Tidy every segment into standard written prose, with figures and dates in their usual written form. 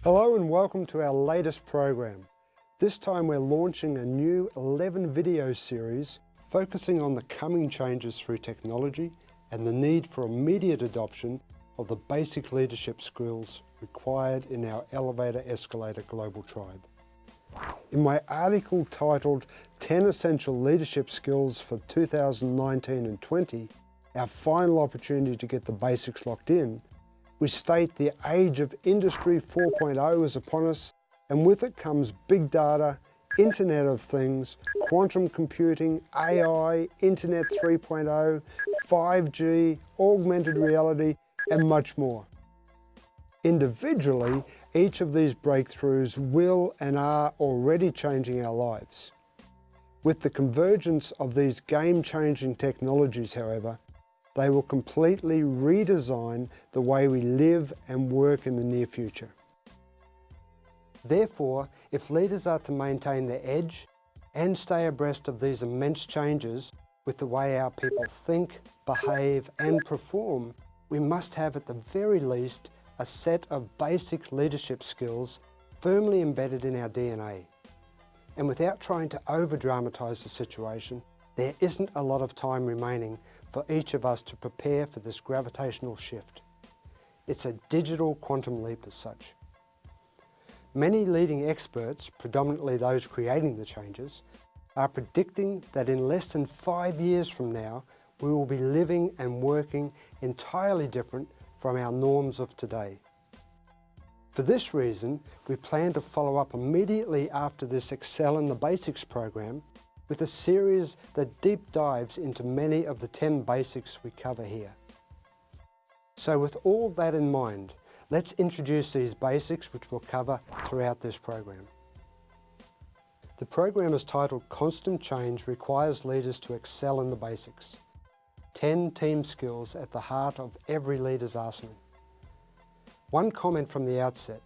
Hello and welcome to our latest program. This time we're launching a new 11 video series focusing on the coming changes through technology and the need for immediate adoption of the basic leadership skills required in our elevator escalator global tribe. In my article titled 10 Essential Leadership Skills for 2019 and 20, our final opportunity to get the basics locked in, we state the age of Industry 4.0 is upon us, and with it comes big data, Internet of Things, quantum computing, AI, Internet 3.0, 5G, augmented reality, and much more. Individually, each of these breakthroughs will and are already changing our lives. With the convergence of these game-changing technologies, however, they will completely redesign the way we live and work in the near future. Therefore, if leaders are to maintain their edge and stay abreast of these immense changes with the way our people think, behave and perform, we must have at the very least a set of basic leadership skills firmly embedded in our DNA. And without trying to over-dramatise the situation, there isn't a lot of time remaining for each of us to prepare for this gravitational shift. It's a digital quantum leap as such. Many leading experts, predominantly those creating the changes, are predicting that in less than 5 years from now, we will be living and working entirely different from our norms of today. For this reason, we plan to follow up immediately after this Excel in the Basics program with a series that deep dives into many of the 10 basics we cover here. So with all that in mind, let's introduce these basics which we'll cover throughout this program. The program is titled Constant Change Requires Leaders to Excel in the Basics. 10 team skills at the heart of every leader's arsenal. One comment from the outset: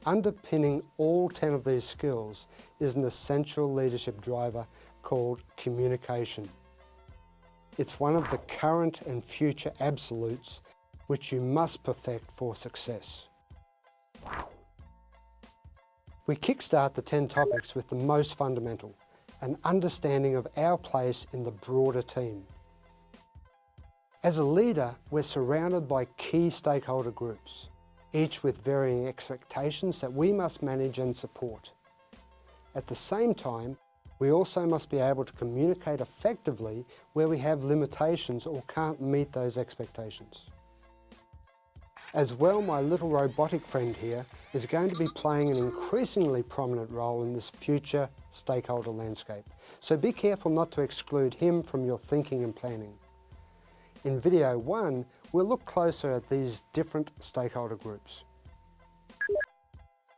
underpinning all 10 of these skills is an essential leadership driver called communication. It's one of the current and future absolutes which you must perfect for success. We kickstart the 10 topics with the most fundamental, an understanding of our place in the broader team. As a leader, we're surrounded by key stakeholder groups, each with varying expectations that we must manage and support. At the same time, we also must be able to communicate effectively where we have limitations or can't meet those expectations. As well, my little robotic friend here is going to be playing an increasingly prominent role in this future stakeholder landscape, so be careful not to exclude him from your thinking and planning. In video 1, we'll look closer at these different stakeholder groups.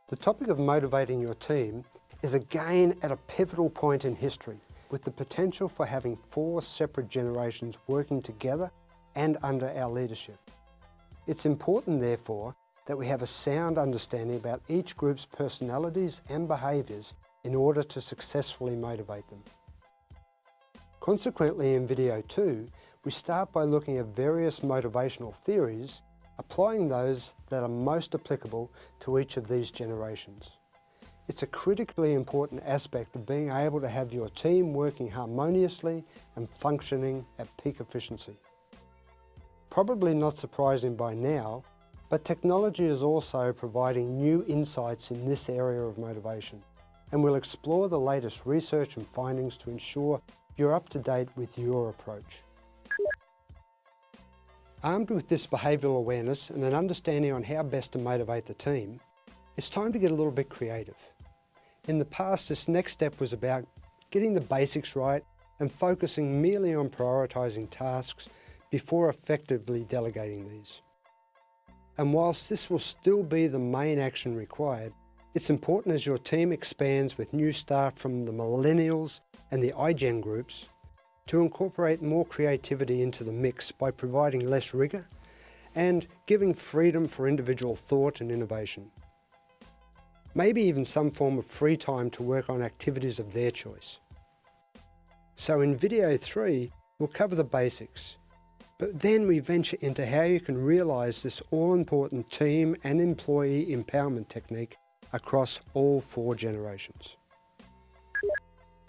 The topic of motivating your team is again at a pivotal point in history, with the potential for having 4 separate generations working together and under our leadership. It's important, therefore, that we have a sound understanding about each group's personalities and behaviours in order to successfully motivate them. Consequently, in video 2, we start by looking at various motivational theories, applying those that are most applicable to each of these generations. It's a critically important aspect of being able to have your team working harmoniously and functioning at peak efficiency. Probably not surprising by now, but technology is also providing new insights in this area of motivation, and we'll explore the latest research and findings to ensure you're up to date with your approach. Armed with this behavioural awareness and an understanding on how best to motivate the team, it's time to get a little bit creative. In the past, this next step was about getting the basics right and focusing merely on prioritising tasks before effectively delegating these. And whilst this will still be the main action required, it's important as your team expands with new staff from the millennials and the iGen groups to incorporate more creativity into the mix by providing less rigour and giving freedom for individual thought and innovation. Maybe even some form of free time to work on activities of their choice. So in video 3, we'll cover the basics, But then we venture into how you can realise this all-important team and employee empowerment technique across all 4 generations.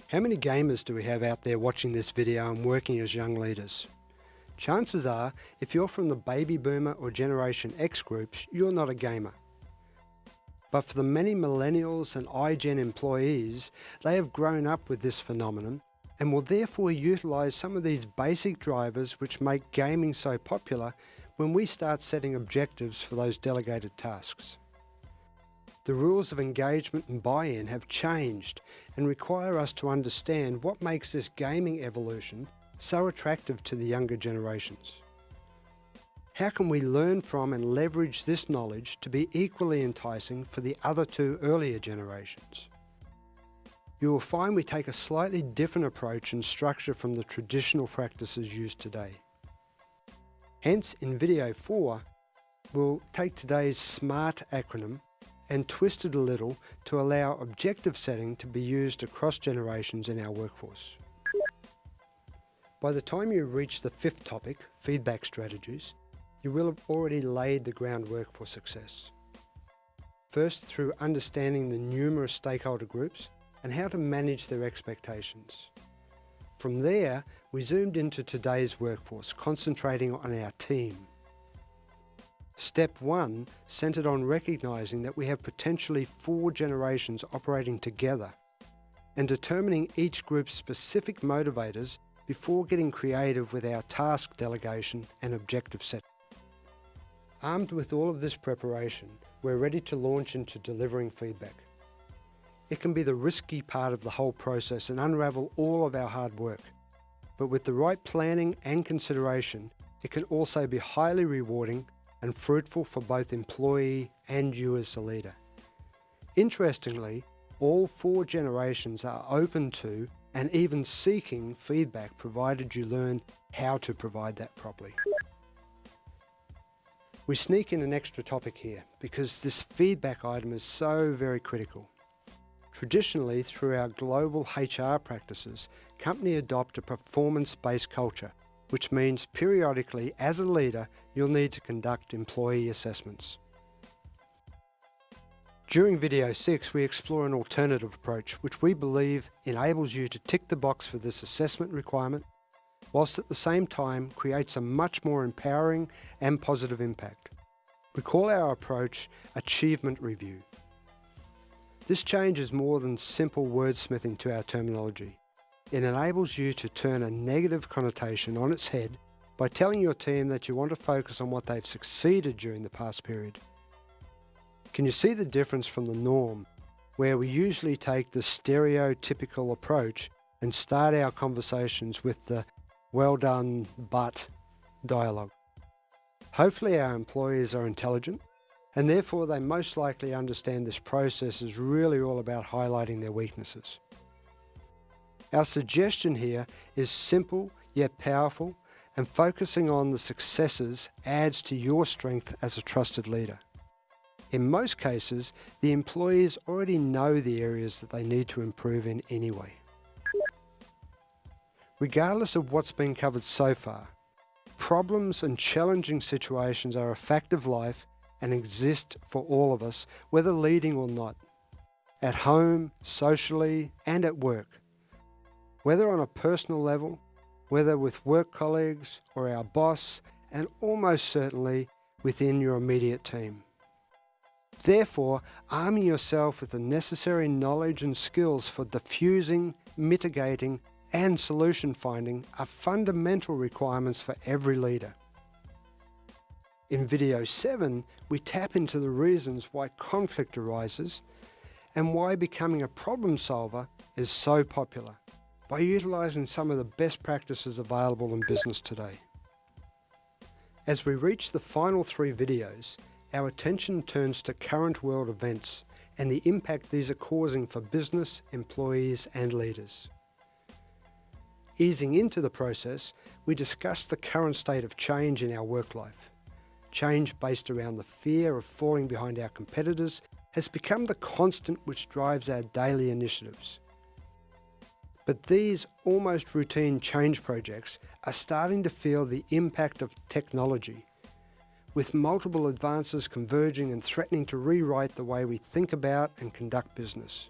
How many gamers do we have out there watching this video and working as young leaders? Chances are, if you're from the baby boomer or Generation X groups, you're not a gamer. But for the many millennials and iGen employees, they have grown up with this phenomenon and will therefore utilise some of these basic drivers which make gaming so popular when we start setting objectives for those delegated tasks. The rules of engagement and buy-in have changed and require us to understand what makes this gaming evolution so attractive to the younger generations. How can we learn from and leverage this knowledge to be equally enticing for the other 2 earlier generations? You will find we take a slightly different approach and structure from the traditional practices used today. Hence, in video 4, we'll take today's SMART acronym and twist it a little to allow objective setting to be used across generations in our workforce. By the time you reach the 5th topic, feedback strategies, you will have already laid the groundwork for success. First, through understanding the numerous stakeholder groups and how to manage their expectations. From there, we zoomed into today's workforce, concentrating on our team. Step 1 centred on recognising that we have potentially 4 generations operating together and determining each group's specific motivators before getting creative with our task delegation and objective setting. Armed with all of this preparation, we're ready to launch into delivering feedback. It can be the risky part of the whole process and unravel all of our hard work, but with the right planning and consideration, it can also be highly rewarding and fruitful for both employee and you as the leader. Interestingly, all 4 generations are open to and even seeking feedback provided you learn how to provide that properly. We sneak in an extra topic here because this feedback item is so very critical. Traditionally, through our global HR practices, companies adopt a performance-based culture, which means periodically, as a leader, you'll need to conduct employee assessments. During video 6, we explore an alternative approach, which we believe enables you to tick the box for this assessment requirement, whilst at the same time creates a much more empowering and positive impact. We call our approach achievement review. This change is more than simple wordsmithing to our terminology. It enables you to turn a negative connotation on its head by telling your team that you want to focus on what they've succeeded during the past period. Can you see the difference from the norm, where we usually take the stereotypical approach and start our conversations with the "well done, but" dialogue? Hopefully our employees are intelligent, and therefore they most likely understand this process is really all about highlighting their weaknesses. Our suggestion here is simple yet powerful, and focusing on the successes adds to your strength as a trusted leader. In most cases, the employees already know the areas that they need to improve in anyway. Regardless of what's been covered so far, problems and challenging situations are a fact of life and exist for all of us, whether leading or not, at home, socially, and at work. Whether on a personal level, whether with work colleagues or our boss, and almost certainly within your immediate team. Therefore, arming yourself with the necessary knowledge and skills for diffusing, mitigating, and solution finding are fundamental requirements for every leader. In video 7, we tap into the reasons why conflict arises and why becoming a problem solver is so popular, by utilising some of the best practices available in business today. As we reach the final 3 videos, our attention turns to current world events and the impact these are causing for business, employees, and leaders. Easing into the process, we discuss the current state of change in our work life. Change based around the fear of falling behind our competitors has become the constant which drives our daily initiatives. But these almost routine change projects are starting to feel the impact of technology, with multiple advances converging and threatening to rewrite the way we think about and conduct business.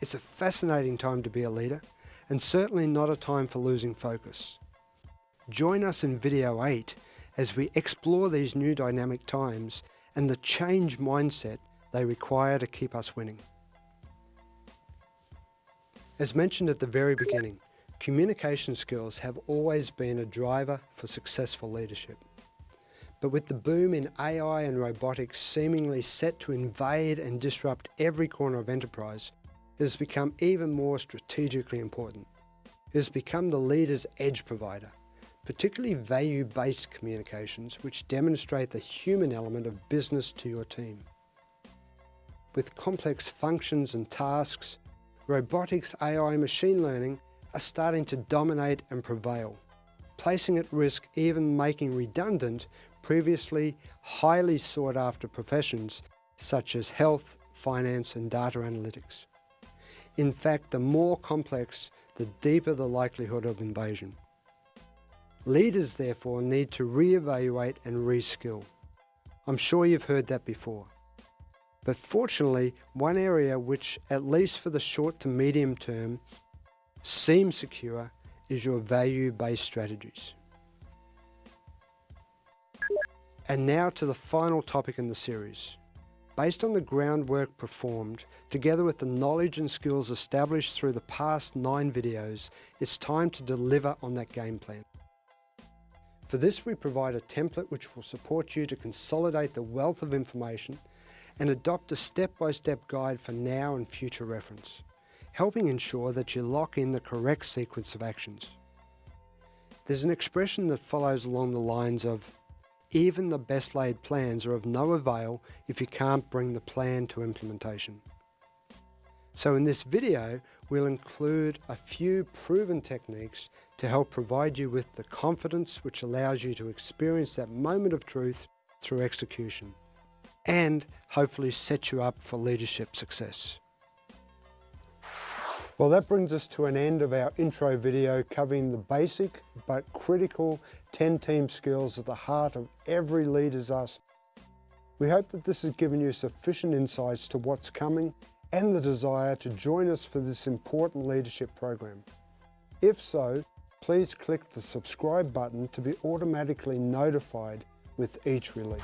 It's a fascinating time to be a leader, and certainly not a time for losing focus. Join us in video 8 as we explore these new dynamic times and the change mindset they require to keep us winning. As mentioned at the very beginning, communication skills have always been a driver for successful leadership. But with the boom in AI and robotics seemingly set to invade and disrupt every corner of enterprise, it has become even more strategically important. It has become the leader's edge provider, particularly value-based communications which demonstrate the human element of business to your team. With complex functions and tasks, robotics, AI, and machine learning are starting to dominate and prevail, placing at risk, even making redundant, previously highly sought-after professions such as health, finance, and data analytics. In fact, the more complex, the deeper the likelihood of invasion. Leaders, therefore, need to re-evaluate and re-skill. I'm sure you've heard that before. But fortunately, one area which, at least for the short to medium term, seems secure is your value-based strategies. And now to the final topic in the series. Based on the groundwork performed, together with the knowledge and skills established through the past 9 videos, it's time to deliver on that game plan. For this, we provide a template which will support you to consolidate the wealth of information and adopt a step-by-step guide for now and future reference, helping ensure that you lock in the correct sequence of actions. There's an expression that follows along the lines of, even the best laid plans are of no avail if you can't bring the plan to implementation. So in this video, we'll include a few proven techniques to help provide you with the confidence which allows you to experience that moment of truth through execution, and hopefully set you up for leadership success. Well, that brings us to an end of our intro video covering the basic but critical 10 team skills at the heart of every leader's arsenal. We hope that this has given you sufficient insights to what's coming and the desire to join us for this important leadership program. If so, please click the subscribe button to be automatically notified with each release.